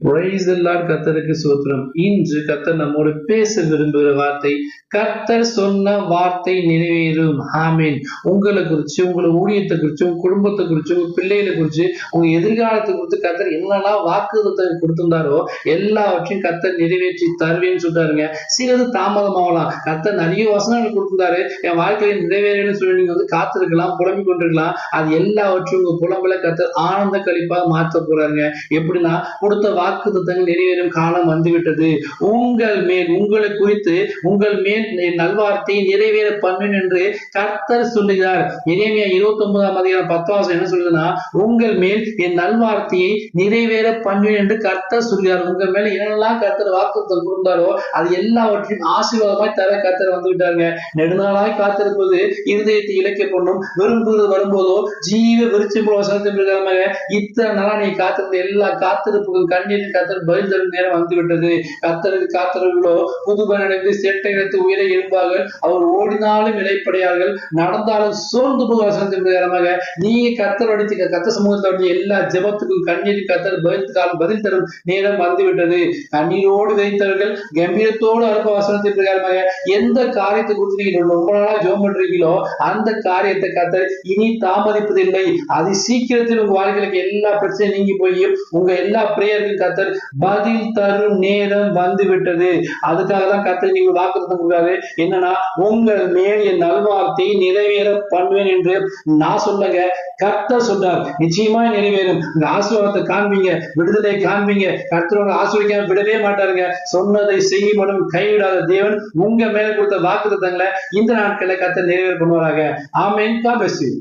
Praise the Lord. கர்த்தருக்கு ஸ்தோத்திரம். இன்று கர்த்தர் நம்மோடு பேச விரும்புகிற வார்த்தை, கர்த்தர் சொன்ன வார்த்தை நிறைவேறும். ஆமென். உங்களை குறிச்சு, உங்களை ஊழியத்தை குறிச்சு, உங்க குடும்பத்தை குறிச்சு, உங்க பிள்ளைகளை குறிச்சு, உங்க எதிர்காலத்தை குறித்து கர்த்தர் என்னெல்லாம் வாக்குத்தத்தம் கொடுத்திருந்தாரோ எல்லாவற்றையும் கர்த்தர் நிறைவேற்றி தருவேன்னு சொல்றாருங்க. சிலது தாமதமாகலாம். கர்த்தர் நிறைய வசனங்கள் கொடுத்திருந்தாரு, என் வாழ்க்கையை நிறைவேறன்னு சொல்லி நீங்க காத்திருக்கலாம், புலம்பிக் கொண்டிருக்கலாம். அது எல்லாவற்றையும் உங்க புலம்பல கர்த்தர் ஆனந்த கழிப்பாக மாற்ற போறாருங்க. எப்படின்னா, கொடுத்த வாக்குத்தத்தங்கள் நிறைவேறும் காலம் வந்துவிட்டது. உங்கள் மேல், உங்களை குறித்து உங்கள் மேல் நல்வார்த்தை நிறைவேற பண்ணுவேன் என்று கர்த்தர் சொல்லுகிறார். எரேமியா 29:10 என்ன சொல்லுதுன்னா, உங்கள் மேல் என் நல்வார்த்தையை நிறைவேற பண்ணுவேன் என்று கர்த்தர் சொல்கிறார். உங்கள் மேல என்னெல்லாம் கர்த்தர் வாக்குத்தத்தம் கொடுத்தாரோ அது எல்லாவற்றையும் ஆசீர்வாதமாய் தர கர்த்தர் வந்து விட்டாருங்க. நெடுநாளாய் காத்திருப்பது இருதயத்தை இலக்கிய பண்ணும், விரும்புவது வரும்போதோ ஜீவ விருட்சம் போல வசனத்தின் பிரகாரமாக இத்தனை நாளா நீ காத்திருந்த எல்லா காத்திருப்புகள் கண்ணீரின் கர்த்தர் பதில் தரும் நேரம் வந்து விட்டது. கர்த்தருக்கு காத்திரர்களோ புதுபலனடைந்து சேட்டை எடுத்து உயிரை எழுப்பார்கள். அவர் ஓடினாலும் இடைப்படையார்கள், நடந்தாலும் சோர்ந்து போகும் வசனத்தின் பிரகாரமாக நீங்க கர்த்தர் அடித்து கர்த்தர் சமூகத்தோட எல்லா ஜெபத்துக்கும் கண்ணீரின் கர்த்தர் பதில் தரும் நேரம் வந்துவிட்டது. கண்ணீரோடு விதைத்தவர்கள் கம்பீரத்தோடு அனுப்ப வசனத்தின் பிரகாரமாக எந்த காரியத்தை குறித்து நீங்க ரொம்ப நாளா ஜெபம் பண்றீங்களோ அந்த காரியத்தை கர்த்தர் இனி தாமதிப்பதில்லை. அது சீக்கிரத்தில் உங்க வாழ்க்கைக்கு எல்லா பிரச்சனையும் நீங்கி போய் உங்க எல்லா பிரேயருக்கும் கர்த்தர் பதில் தரும் நேரம் வந்து விட்டது. அதுக்காக தான் கர்த்தர் நீங்க வாக்குத்தத்தம் கொடுக்கிறாரு. என்னன்னா, உங்கள் மேல் என் நல்வார்த்தை நிறைவேற பண்ணுவேன் என்று நான் சொல்லுங்க. கர்த்தர் சொல்றார், நிச்சயமா நிறைவேறும். இந்த ஆசீர்வாதத்தை காண்பீங்க, விடுதலை காண்பீங்க. கர்த்தரோட ஆசீர்வதிக்காம விடவே மாட்டாருங்க. சொன்னதை செய்யும் மட்டும் கைவிடாத தேவன் உங்க மேல கொடுத்த வாக்குத்தத்தங்களை இந்த நாட்களை கர்த்தர் நிறைவேற பண்ணுவாராக. ஆமென். God bless you.